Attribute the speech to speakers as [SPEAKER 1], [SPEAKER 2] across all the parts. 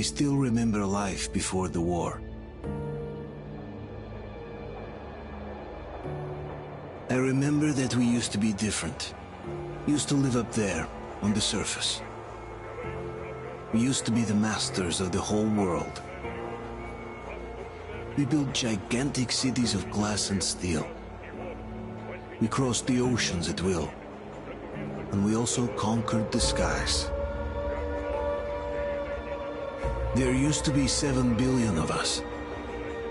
[SPEAKER 1] still remember life before the war. I remember that we used to be different. Used to live up there, on the surface. We used to be the masters of the whole world. We built gigantic cities of glass and steel. We crossed the oceans at will. And we also conquered the skies. There used to be 7 billion of us.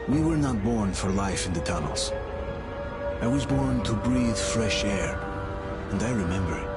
[SPEAKER 1] We were not born for life in the tunnels. I was born to breathe fresh air, and I remember it.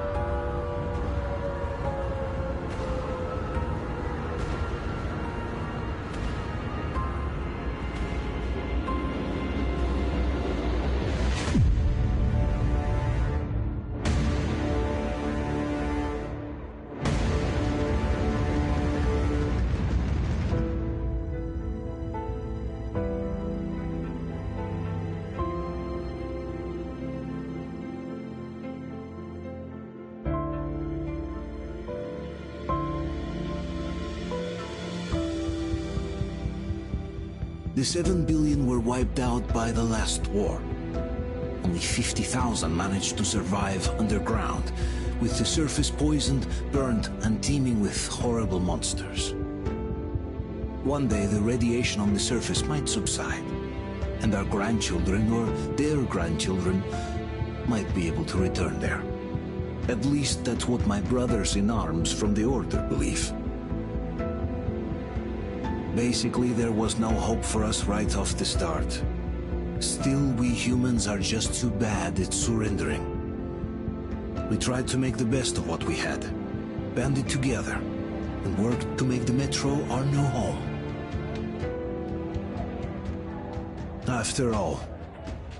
[SPEAKER 1] The 7 billion were wiped out by the last war. Only 50,000 managed to survive underground, with the surface poisoned, burned, and teeming with horrible monsters. One day the radiation on the surface might subside, and our grandchildren or their grandchildren might be able to return there. At least that's what my brothers in arms from the Order believe. Basically, there was no hope for us right off the start. Still, we humans are just too bad at surrendering. We tried to make the best of what we had, banded together, and worked to make the Metro our new home. After all,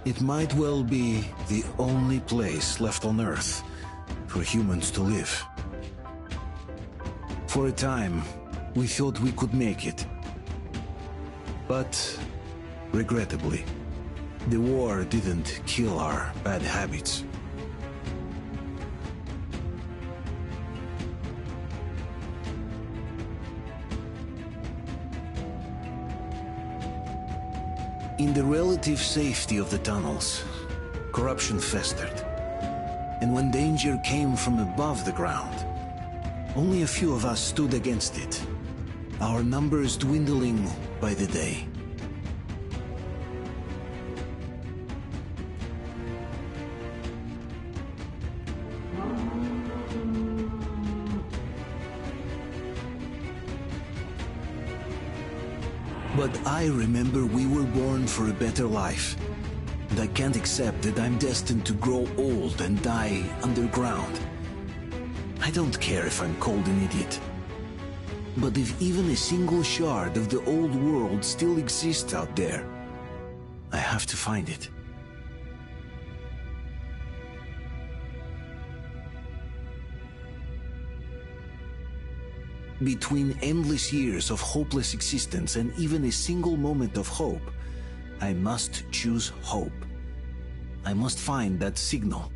[SPEAKER 1] it might well be the only place left on Earth for humans to live. For a time, we thought we could make it. But, regrettably, the war didn't kill our bad habits. In the relative safety of the tunnels, corruption festered. And when danger came from above the ground, only a few of us stood against it, our numbers dwindling by the day. But I remember we were born for a better life, and I can't accept that I'm destined to grow old and die underground. I don't care if I'm called an idiot. But if even a single shard of the old world still exists out there, I have to find it. Between endless years of hopeless existence and even a single moment of hope, I must choose hope. I must find that signal.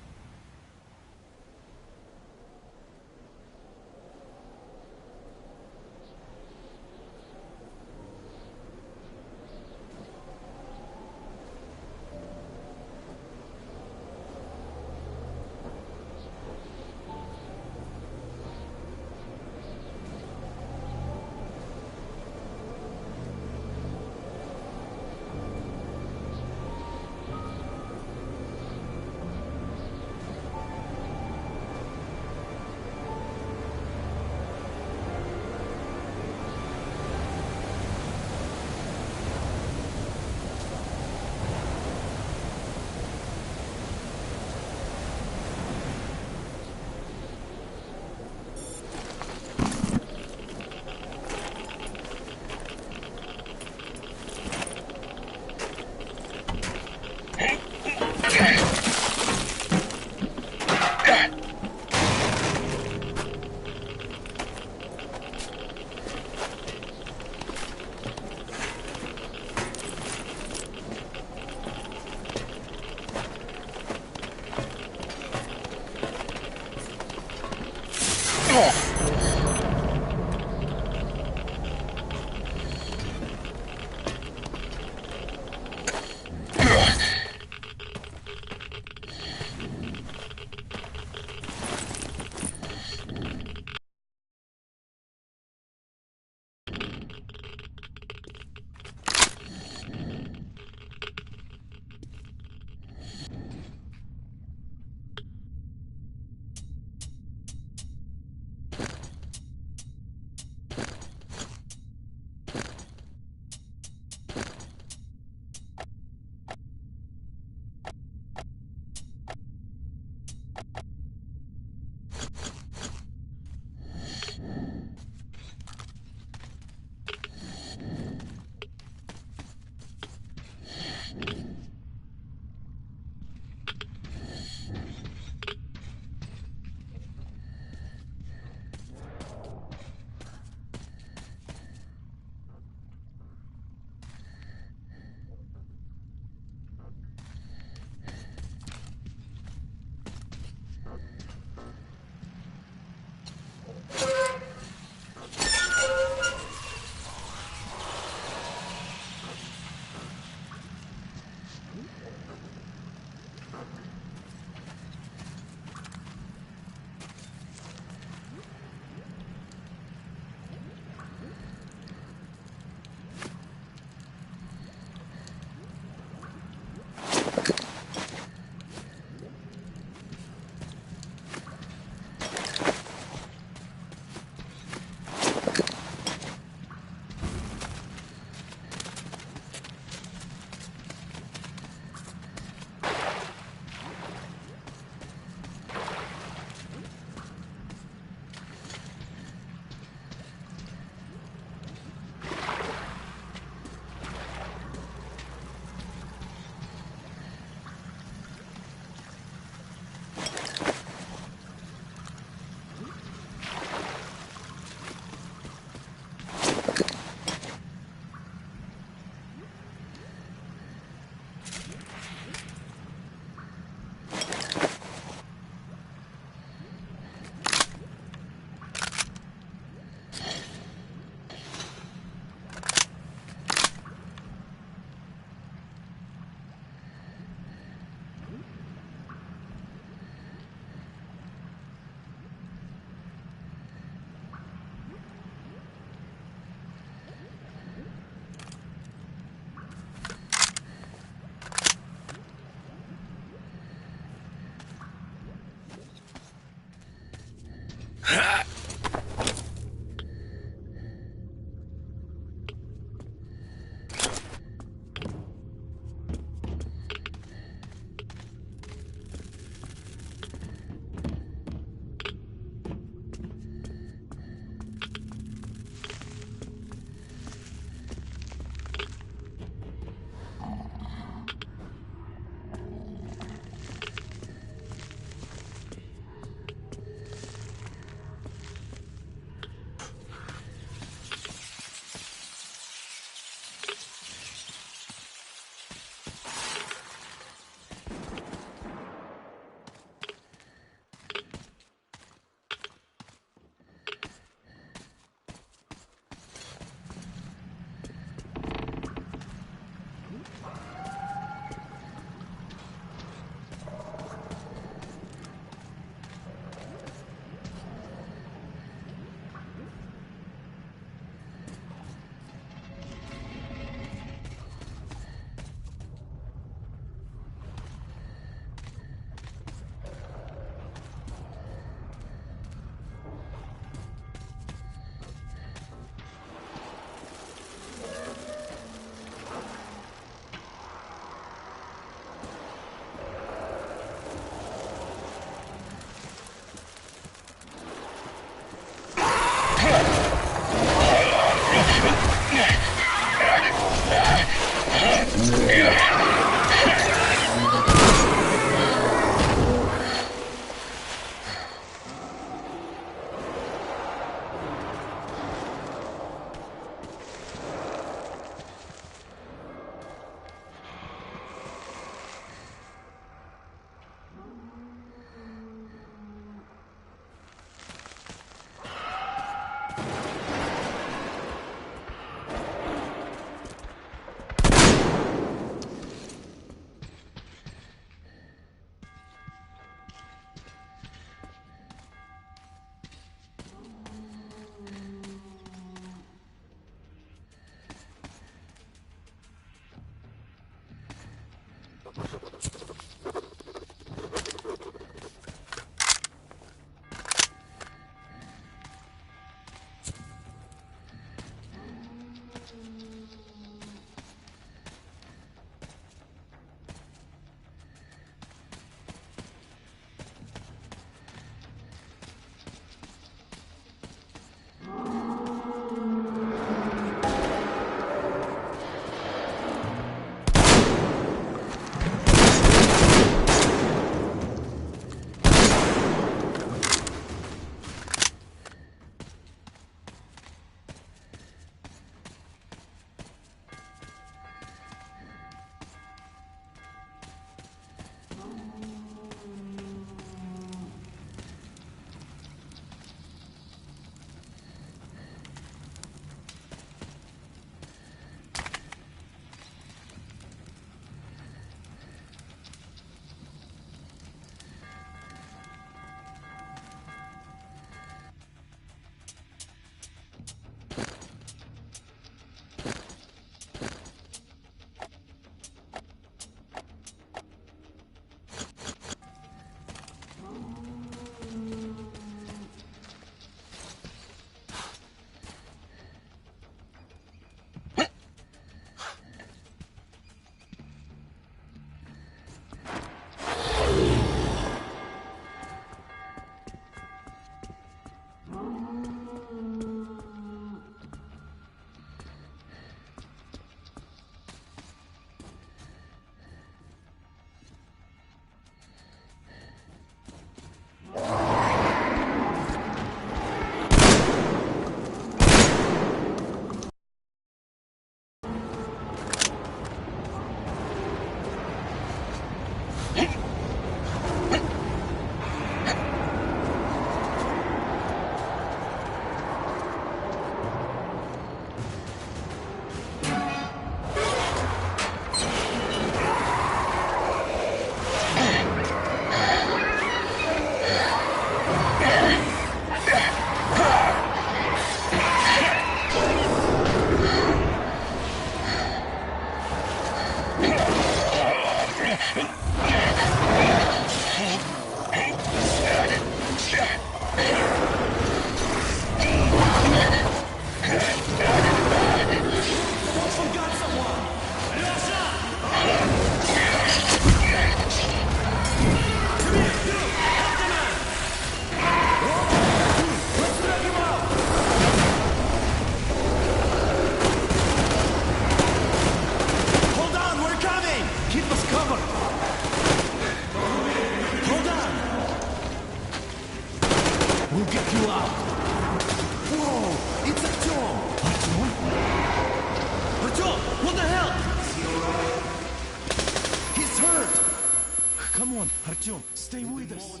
[SPEAKER 2] Stay with us.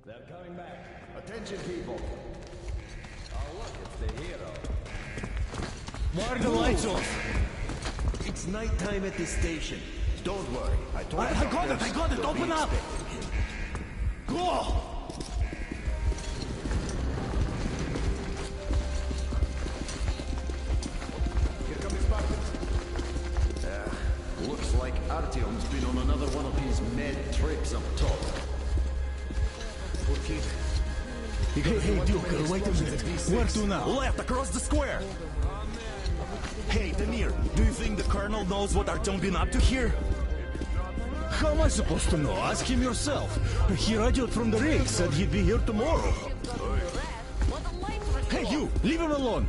[SPEAKER 3] They're coming back. Attention, people. Oh, look, it's the hero.
[SPEAKER 2] Why are the lights off?
[SPEAKER 4] It's nighttime at this station. Don't worry. I got it. Open up.
[SPEAKER 2] Go!
[SPEAKER 4] Looks like Artyom's been on another one of his mad trips up top.
[SPEAKER 2] Okay. Hey, Duke, wait a minute. Where to now?
[SPEAKER 5] Left, across the square! Hey, Demir, do you think the Colonel knows what Artyom been up to here?
[SPEAKER 2] How am I supposed to know? Ask him yourself. He radioed from the rig, said he'd be here tomorrow. Hey, you! Leave him alone!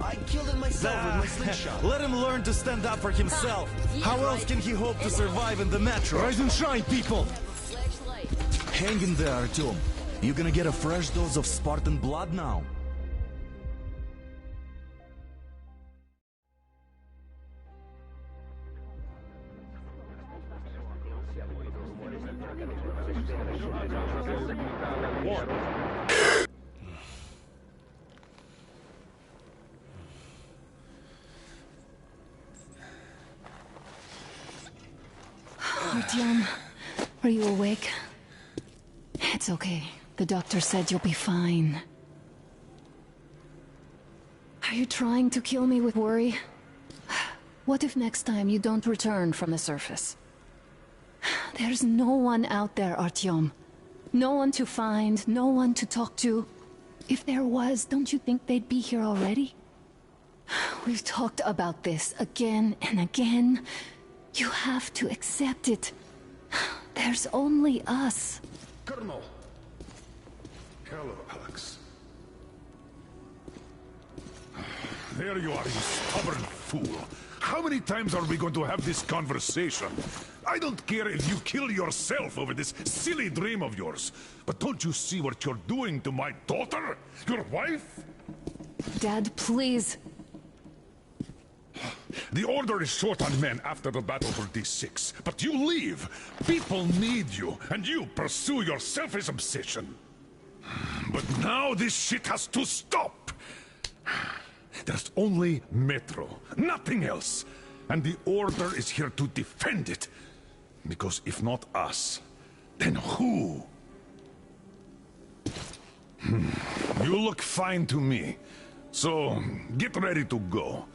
[SPEAKER 4] I killed him myself with my slingshot.
[SPEAKER 5] Let him learn to stand up for himself. How else can he hope to survive in the metro?
[SPEAKER 2] Rise and shine, people!
[SPEAKER 5] Hang in there, Artyom. You're gonna get a fresh dose of Spartan blood now.
[SPEAKER 6] Artyom, are you awake? It's okay. The doctor said you'll be fine. Are you trying to kill me with worry? What if next time you don't return from the surface? There's no one out there, Artyom. No one to find, no one to talk to. If there was, don't you think they'd be here already? We've talked about this again and again. You have to accept it. There's only us.
[SPEAKER 7] Colonel! Hello, Alex. There you are, you stubborn fool. How many times are we going to have this conversation? I don't care if you kill yourself over this silly dream of yours. But don't you see what you're doing to my daughter? Your wife?
[SPEAKER 6] Dad, please.
[SPEAKER 7] The Order is short on men after the battle for D6, but you leave. People need you, and you pursue your selfish obsession. But now this shit has to stop! There's only Metro, nothing else. And the Order is here to defend it. Because if not us, then who? You look fine to me. So, get ready to go.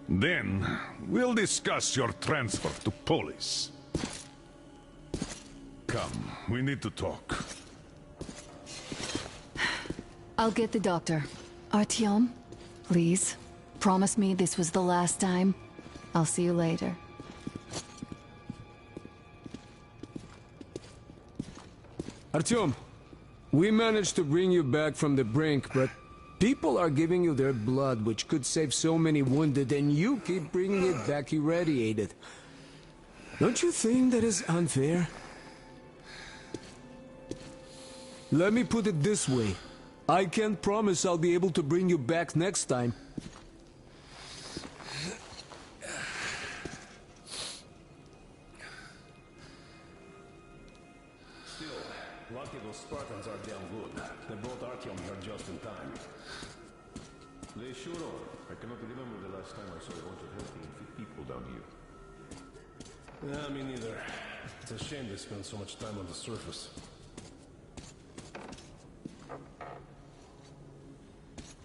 [SPEAKER 7] Then, we'll discuss your transfer to Polis. Come, we need to talk.
[SPEAKER 6] I'll get the doctor. Artyom, please, promise me this was the last time. I'll see you later.
[SPEAKER 8] Artyom, we managed to bring you back from the brink, but people are giving you their blood, which could save so many wounded, and you keep bringing it back irradiated. Don't you think that is unfair? Let me put it this way. I can't promise I'll be able to bring you back next time.
[SPEAKER 4] Still, lucky those Spartans are damn good. They brought Artyom here just in time. They sure are. I cannot remember the last time I saw a bunch of healthy and fit people down here. Yeah, me neither. It's a shame they spend so much time on the surface.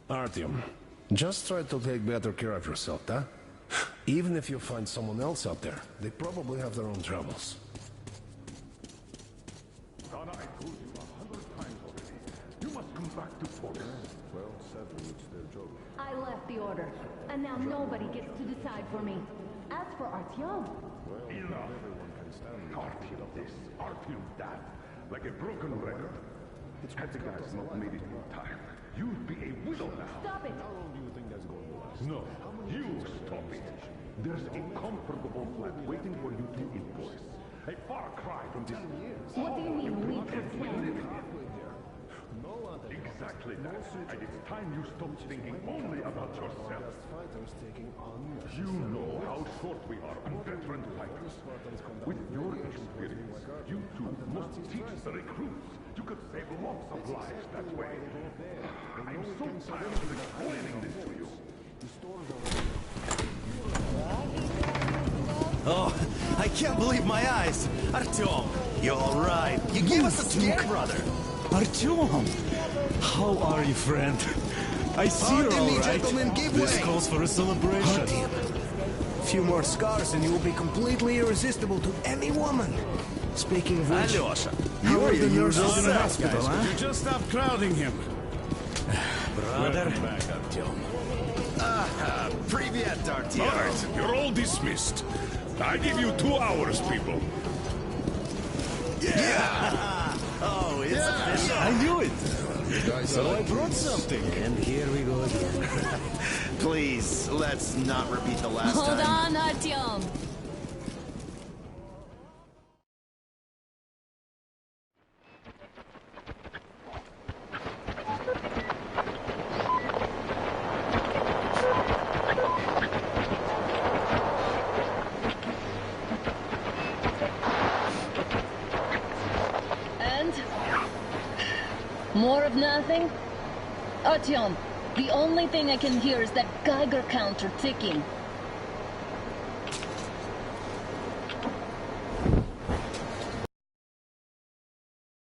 [SPEAKER 4] Artyom, just try to take better care of yourself, huh? Even if you find someone else out there, they probably have their own troubles.
[SPEAKER 7] Donna, I told you 100 times already. You must come back to Polis.
[SPEAKER 3] Well, sadly, it's their job.
[SPEAKER 9] I left the Order, and now nobody gets to decide for me. As for Artyom...
[SPEAKER 7] Enough! Artyom this, Artyom that. Like a broken record. Had the guys not made it in time, you'd be a widow now.
[SPEAKER 9] Stop it!
[SPEAKER 3] How long do you think that's going to last?
[SPEAKER 7] No, you stop it. There's a comfortable flat waiting for you to invoice. A far cry from this.
[SPEAKER 9] What do you mean we could plan?
[SPEAKER 7] Exactly that. And it's time you stopped thinking only about yourself.
[SPEAKER 3] Fighters taking on
[SPEAKER 7] You know how short we are on veteran fighters. With your experience, you two must teach the recruits. You could save lots of lives that way. I'm so tired of explaining this to you.
[SPEAKER 5] Oh, I can't believe my eyes. Artyom, you're all right. You gave us a scare, brother.
[SPEAKER 2] Artyom! How are you, friend? I see you're
[SPEAKER 4] Pardon me,
[SPEAKER 2] all right.
[SPEAKER 4] gentlemen, give
[SPEAKER 2] This
[SPEAKER 4] way.
[SPEAKER 2] calls for a celebration.
[SPEAKER 4] A few more scars and you will be completely irresistible to any woman. Speaking of which,
[SPEAKER 5] Alyosha,
[SPEAKER 4] how are the nurses
[SPEAKER 2] Usual
[SPEAKER 4] in the
[SPEAKER 2] sex,
[SPEAKER 4] hospital,
[SPEAKER 2] guys.
[SPEAKER 4] huh?
[SPEAKER 2] Would you just stop crowding him?
[SPEAKER 5] brother.
[SPEAKER 2] Welcome back, Artyom.
[SPEAKER 5] Привет, Artyom.
[SPEAKER 7] All right, you're all dismissed. I give you 2 hours, people.
[SPEAKER 5] Oh, it's official.
[SPEAKER 2] I knew it. So I brought something.
[SPEAKER 4] And here we go again.
[SPEAKER 5] Please, let's not repeat the last
[SPEAKER 6] Hold
[SPEAKER 5] time.
[SPEAKER 6] on, Artyom.
[SPEAKER 9] And? More of nothing? Artyom, the only thing I can hear is that Geiger counter ticking.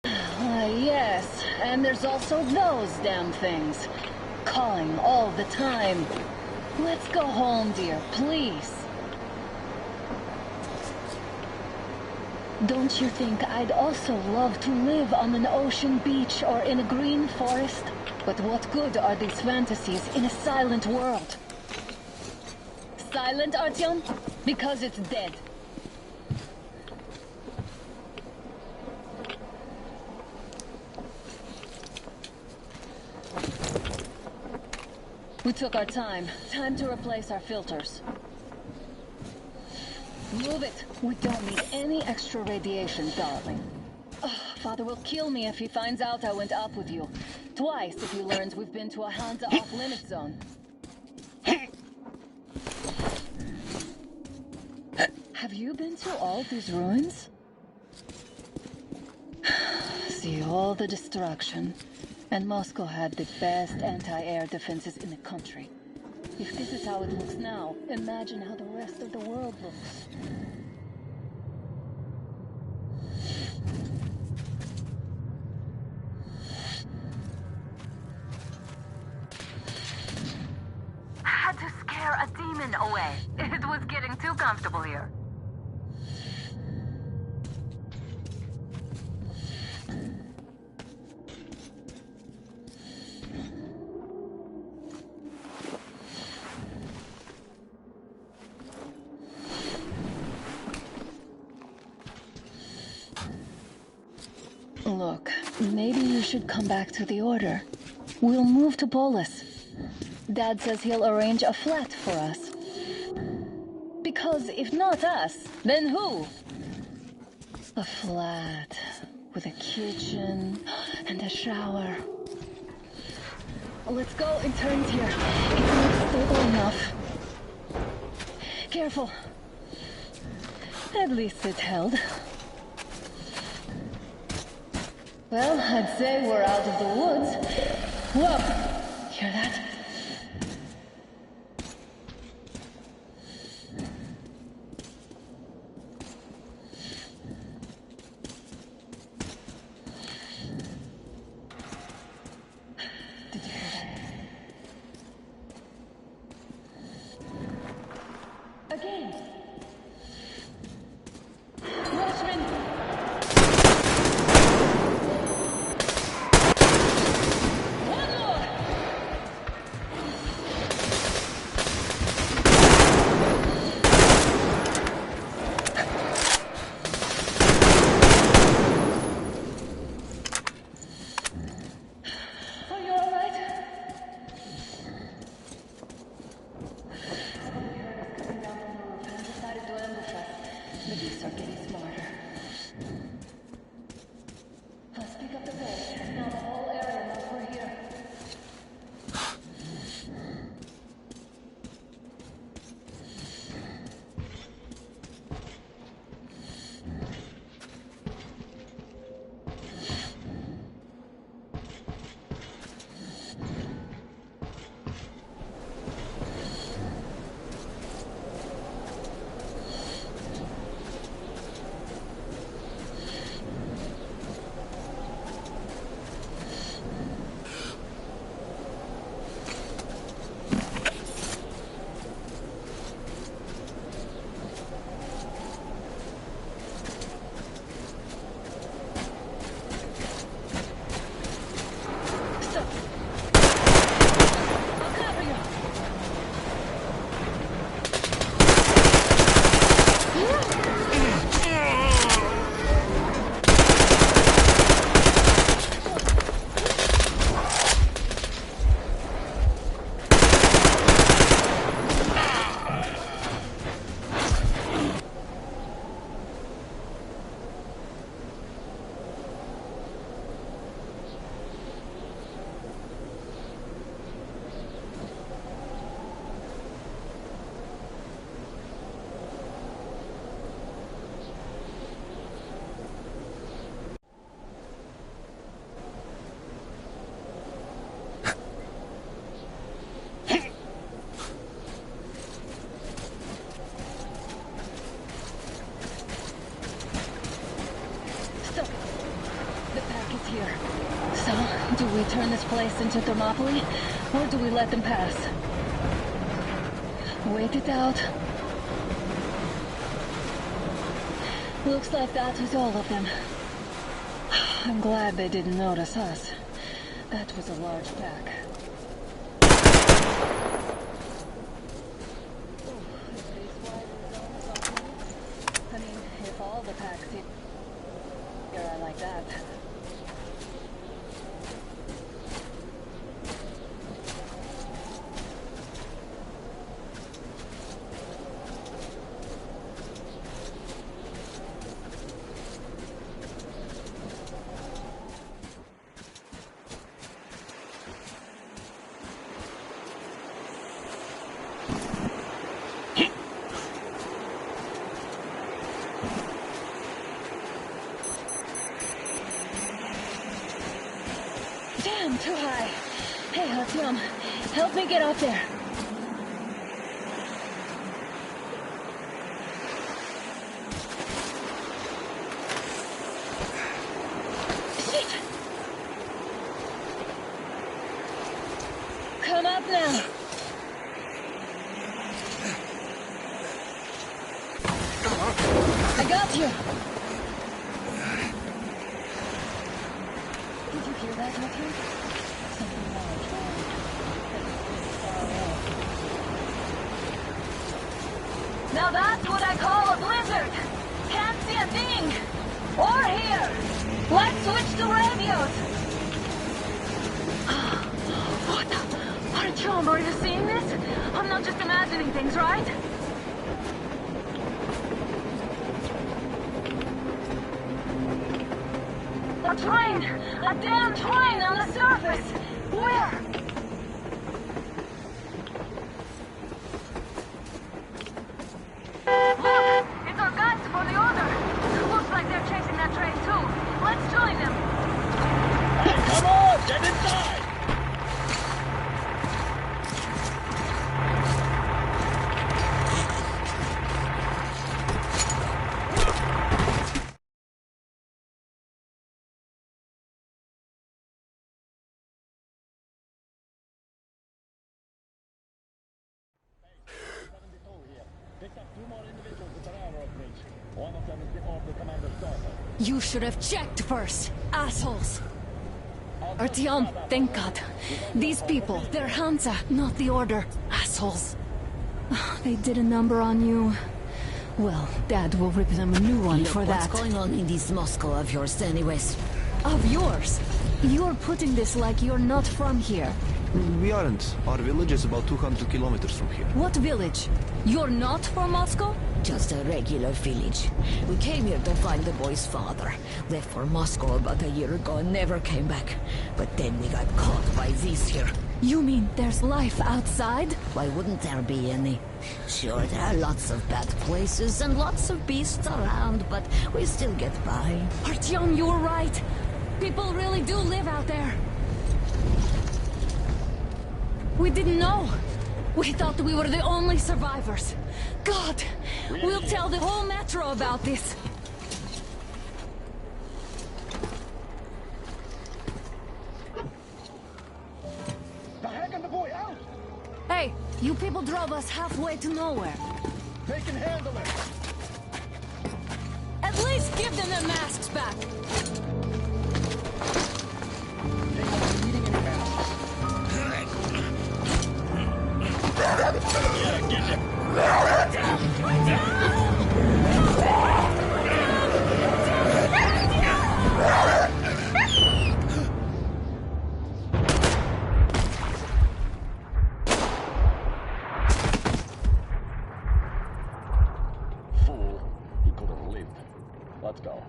[SPEAKER 9] Yes, and there's also those damn things. Calling all the time. Let's go home, dear, please. Don't you think I'd also love to live on an ocean beach or in a green forest? But what good are these fantasies in a silent world? Silent, Artyom? Because it's dead. We took our time. Time to replace our filters. Move it. We don't need any extra radiation, darling. Ugh, Father will kill me if he finds out I went up with you. Twice if he learns we've been to a hands-off limit zone. Have you been to all these ruins? See all the destruction. And Moscow had the best anti-air defenses in the country. If this is how it looks now, imagine how the rest of the world looks.
[SPEAKER 6] Had to scare a demon away. It was getting too comfortable here.
[SPEAKER 9] Look, maybe you should come back to the Order. We'll move to Polis. Dad says he'll arrange a flat for us. Because if not us, then who? A flat with a kitchen and a shower. Let's go in turns here. It looks stable enough. Careful. At least it's held. Well, I'd say we're out of the woods. Whoa! Hear that? Did you hear that? Again! Watchman! The beasts are getting smarter. Let's pick up the pace. Now the whole area knows we're here. Here. So, do we turn this place into Thermopylae, or do we let them pass? Wait it out. Looks like that was all of them. I'm glad they didn't notice us. That was a large pack. I mean, if all the packs here are like that. too high. Hey, Artyom, help me get up there. Shit! Come up now. I got you. Did you hear that, Artyom? Something large roared. Now that's what I call a blizzard. Can't see a thing. Or hear. Let's switch to radios. What the? Artyom, are you seeing this? I'm not just imagining things, right? A train! A damn train on the surface! Where? Look! It's our guys for the order! Looks like they're chasing that train too. Let's join them!
[SPEAKER 3] Hey, come on! Get inside!
[SPEAKER 6] You should have checked first, assholes! Artyom, thank God. These people, they're Hansa, not the Order. Assholes. They did a number on you. Well, Dad will rip them a new one for that.
[SPEAKER 10] What's going on in this Moscow of yours anyways?
[SPEAKER 6] Of yours? You're putting this like you're not from here.
[SPEAKER 11] We aren't. Our village is about 200 kilometers from here.
[SPEAKER 6] What village? You're not from Moscow?
[SPEAKER 10] Just a regular village. We came here to find the boy's father. Left for Moscow about a year ago and never came back. But then we got caught by these here.
[SPEAKER 6] You mean there's life outside?
[SPEAKER 10] Why wouldn't there be any? Sure, there are lots of bad places and lots of beasts around, but we still get by.
[SPEAKER 6] Artyom, you're right. People really do live out there. We didn't know. We thought we were the only survivors. God, we'll tell the whole metro about this.
[SPEAKER 3] The heck and the boy out!
[SPEAKER 6] Hey, you people drove us halfway to nowhere.
[SPEAKER 3] They can handle it!
[SPEAKER 6] At least give them their masks back.
[SPEAKER 3] They won't be needing any masks. Yeah, get him! Fool, he could have lived. Let's go.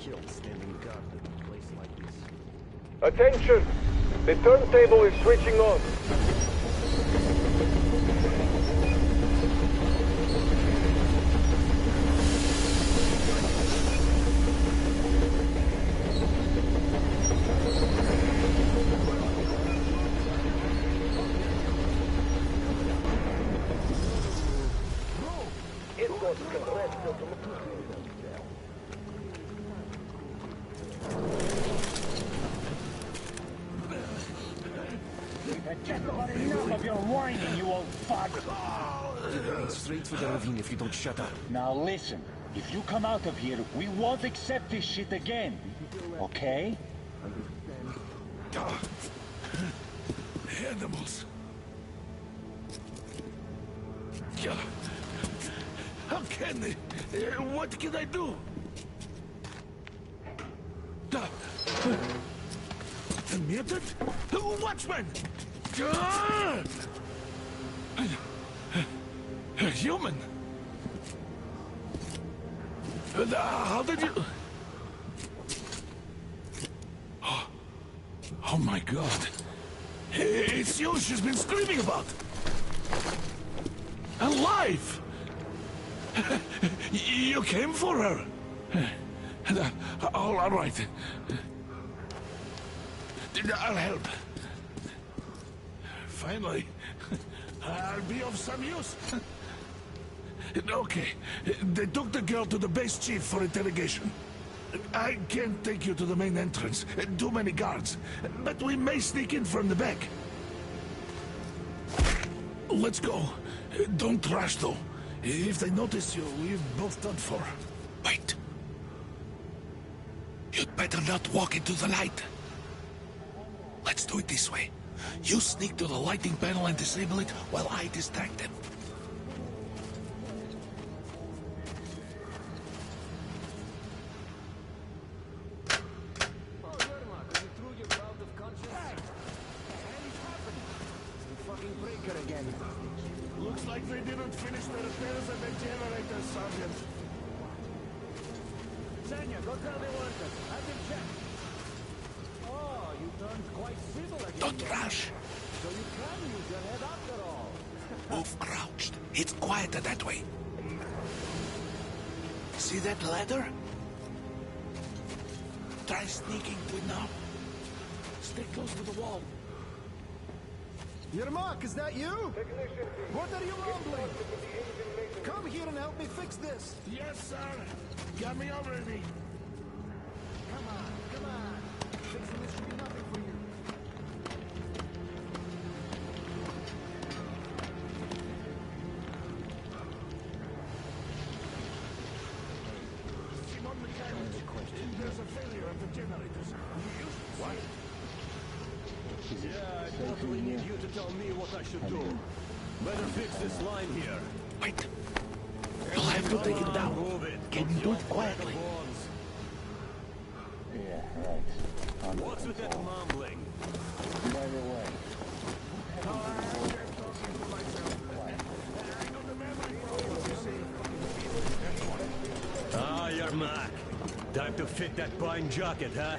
[SPEAKER 2] killed standing guard at a place like this.
[SPEAKER 12] Attention! The turntable is switching on.
[SPEAKER 2] Straight for the ravine if you don't shut up.
[SPEAKER 13] Now listen, if you come out of here, we won't accept this shit again. Okay?
[SPEAKER 7] Animals. How can they? What can I do? A mutant? Watchman! A human? How did you... Oh my God. It's you she's been screaming about. Alive! You came for her. All right. I'll help. Finally, I'll be of some use. Okay, they took the girl to the base chief for interrogation. I can't take you to the main entrance. Too many guards. But we may sneak in from the back. Let's go. Don't rush, though. If they notice you, we're both done for. Wait. You'd better not walk into the light. Let's do it this way. You sneak to the lighting panel and disable it while I distract them. Looks like they didn't finish the repairs at the generator, Sergeant.
[SPEAKER 2] Senya, go tell the workers. Have them check. Oh, you turned quite civil again.
[SPEAKER 7] Don't rush.
[SPEAKER 2] So you can use your head after all.
[SPEAKER 7] Move crouched. It's quieter that way. See that ladder? Try sneaking to it now. Stay close to the wall.
[SPEAKER 2] Yermak, is that you? What are you rumbling? Come here and help me fix this.
[SPEAKER 7] Yes, sir. Got me already.
[SPEAKER 2] Come on, come on. Fixing this should be nothing for you.
[SPEAKER 7] Simon Mikhailov, there's a failure at the generators. What?
[SPEAKER 2] Yeah, I totally need you to tell me what I should do. Better fix this line here.
[SPEAKER 7] Wait. You'll have to take it down. Can you do it quietly?
[SPEAKER 13] Yeah, right.
[SPEAKER 2] What's with that mumbling?
[SPEAKER 13] By the way.
[SPEAKER 2] Ah, Yermak. Time to fit that pine jacket, huh?